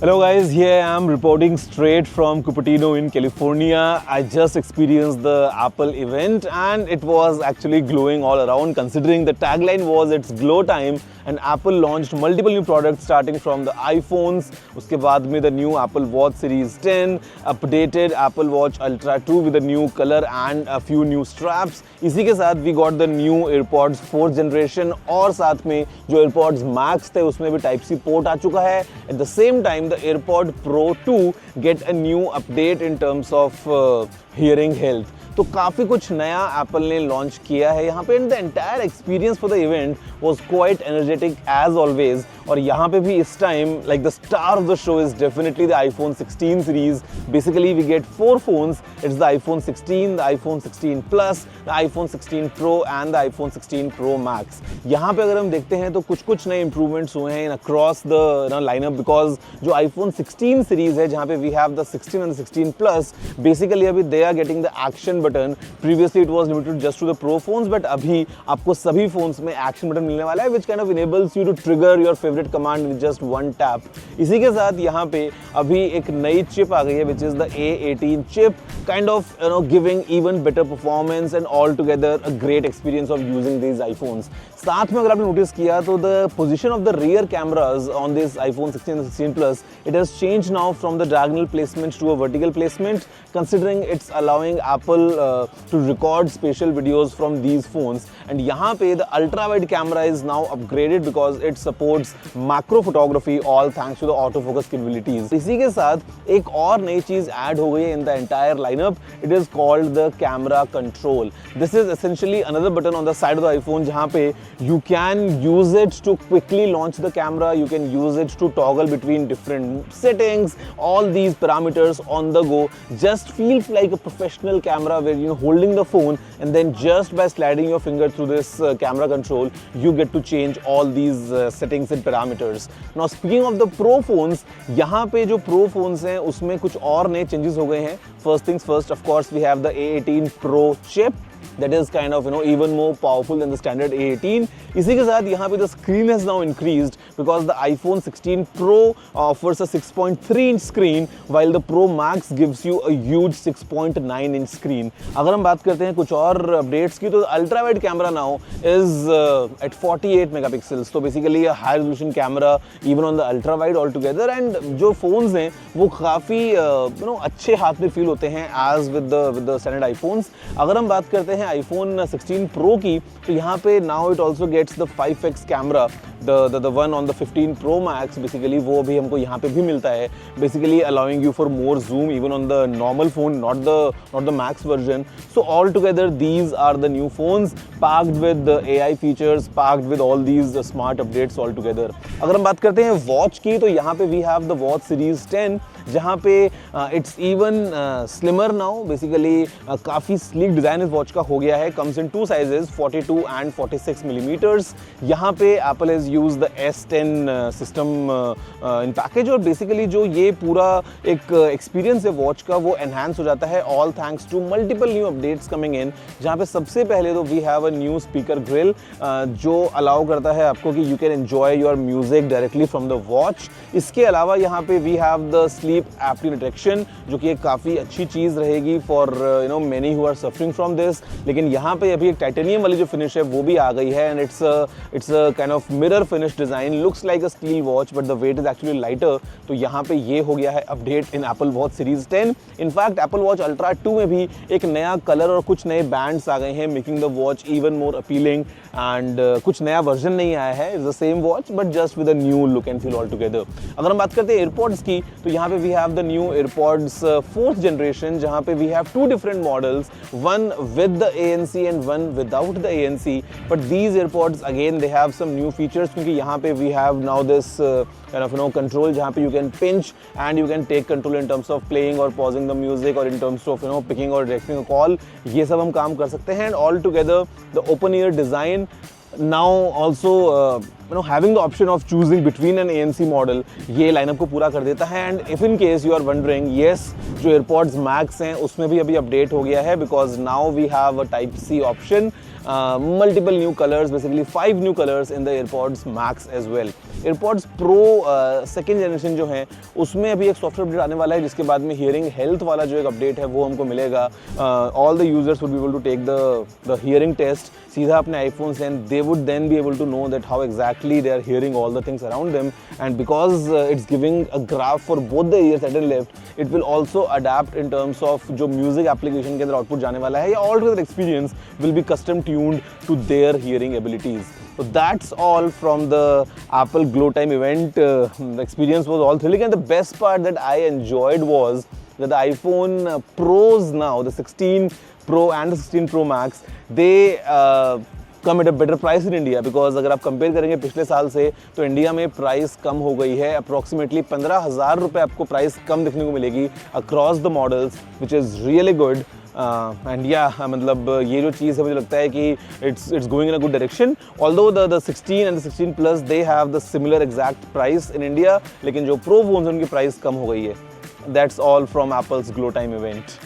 Hello guys, here I am reporting straight from Cupertino in California. I just experienced the Apple event and it was actually glowing all around, considering the tagline was it's glow time, and Apple launched multiple new products starting from the iPhones, उसके बाद में the new Apple Watch Series 10, updated Apple Watch Ultra 2 with a new color and a few new straps. इसी के साथ we got the new AirPods 4th generation और साथ में जो AirPods Max थे उसमें भी Type-C पोर्ट आ चुका है. At the same time the AirPod Pro 2 get a new update in terms of hearing health. तो काफ़ी कुछ नया एप्पल ने लॉन्च किया है यहाँ पे. And the entire experience for the event was quite energetic as always. और यहाँ पे भी इस time like the star of the show is definitely the iPhone 16 series. Basically we get 4 phones. It's the iPhone 16, the iPhone 16 plus, the iPhone 16 pro and the iPhone 16 pro max. यहाँ पे अगर हम देखते हैं तो कुछ नए इंप्रूवमेंट्स हुए हैं अक्रॉस द लाइनअप, बिकॉज जो आईफोन 16 सीरीज है जहाँ पे we have the 16 and 16 plus, basically अभी they are getting the action button. Previously it was limited just to the pro phones, but अभी आपको सभी फोन्स में एक्शन बटन मिलने वाला है, which kind of enables you to trigger your favourite command with just one tap. इसी के साथ यहाँ पे अभी एक नई चिप आ गई है which is the A18 chip, kind of giving even better performance and all together a great experience of using these iPhones. साथ में अगर आपने नोटिस किया तो the position of the rear cameras on this iPhone 16 and 16 Plus, it has changed now from the diagonal placement to a vertical placement, considering it's allowing Apple to record spatial videos from these phones. And यहाँ पे the ultra wide camera is now upgraded because it supports macro photography, all thanks to the autofocus capabilities. इसी के साथ एक और नई चीज add हो गई है in the entire lineup. It is called the camera control. This is essentially another button on the side of the iPhone जहाँ पे you can use it to quickly launch the camera. You can use it to toggle between different settings, all these parameters on the go. Just feels like a professional camera where you're holding the phone and then just by sliding your finger through this camera control, you get to change all these settings and parameters. Now speaking of the Pro phones, यहाँ पे जो Pro phones हैं उसमें कुछ और नए changes हो गए हैं. First things first, of course, we have the A18 Pro chip. That is kind of even more powerful than the standard A18. इसी के साथ यहाँ पे the screen has now increased because the iPhone 16 Pro offers a 6.3 inch screen while the Pro Max gives you a huge 6.9 inch screen. अगर हम बात करते हैं कुछ और updates की तो ultra wide camera now is at 48 megapixels. तो basically a high resolution camera even on the ultra wide altogether. And जो phones हैं वो काफ़ी अच्छे हाथ में feel होते हैं as with the standard iPhones. अगर हम बात करते हैं iPhone 16 Pro की तो यहाँ पे now it also gets the 5x camera, the one on the 15 Pro Max. Basically वो भी हमको यहाँ पे भी मिलता है, basically allowing you for more zoom even on the normal phone, not the Max version. So all together these are the new phones packed with the AI features, packed with all these smart updates all together. अगर हम बात करते हैं watch की तो यहाँ पे we have the Watch Series 10 जहाँ पे it's even slimmer now. Basically काफ़ी स्लीक डिज़ाइन इस वॉच का हो गया है. Comes in 2 sizes 42 and 46 millimetres. यहाँ पे Apple has use the S10 system in package. और बेसिकली जो ये पूरा एक एक्सपीरियंस है वॉच का वो एनहांस हो जाता है all thanks to multiple new updates coming in. जहाँ पे सबसे पहले तो we have a new speaker grille जो अलाउ करता है आपको कि you can enjoy your music directly from the watch. इसके अलावा यहाँ पे we have the sleep apnea detection जो कि एक काफ़ी अच्छी चीज़ रहेगी for many who are suffering from this. लेकिन यहाँ पे अभी एक टाइटेनियम वाली जो फिनिश है वो भी आ गई है. And it's a kind of mirror finish design, looks like a steel watch but the weight is actually lighter. तो यहाँ पे ये हो गया है update in Apple Watch Series 10. In fact Apple Watch Ultra 2 में भी एक नया कलर और कुछ नए बैंड्स आ गए हैं, making the watch even more appealing. And कुछ नया वर्जन नहीं आया है, it's the same watch but just with a new look and feel all together. अगर हम बात करते हैं एयरपॉड्स की तो यहाँ पे we have the new AirPods 4th generation जहाँ पे we have 2 different models, one with the ANC and one without the ANC. But these AirPods again they have some new features क्योंकि यहाँ पे we have now this kind of control जहाँ पे you can pinch and you can take control in terms of playing or pausing the music or in terms of picking or directing a call. ये सब हम काम कर सकते हैं. And all together the open ear design now also having the option of choosing between an ANC model ये lineup को पूरा कर देता है. And if in case you are wondering, yes जो एयरपॉड्स मैक्स हैं उसमें भी अभी अपडेट हो गया है because now we have a Type-C option, multiple new colors, basically 5 new colors in the AirPods Max as well. AirPods pro second generation जो है उसमें अभी एक सॉफ्टवेयर अपडेट आने वाला है, जिसके बाद में हियरिंग हेल्थ वाला जो एक अपडेट है वो हमको मिलेगा. All the users would be able to take the hearing test सीधा अपने आईफोन से, and they would then be able to know that how exactly they are hearing all the things around them. And because it's giving a graph for both the ears right and left, it will also adapt in terms of जो music application के अंदर output जाने वाला है, या all together experience will be custom tuned to their hearing abilities. So that's all from the Apple Glow Time event. The experience was all thrilling, and the best part that I enjoyed was that the iPhone Pros now, the 16 Pro and the 16 Pro Max, they come at a better price in India, because अगर आप compare करेंगे पिछले साल से तो India में price कम हो गई है. अप्रॉक्सीमेटली 15,000 रुपये आपको प्राइस कम देखने को मिलेगी across the models, which is really good. And या मतलब ये जो चीज़ है मुझे लगता है कि it's going in a good direction. Although the 16 and the 16 plus they have the similar exact price in India, लेकिन जो प्रो फोन्स उनकी प्राइस कम हो गई है. That's all from apples glow time event.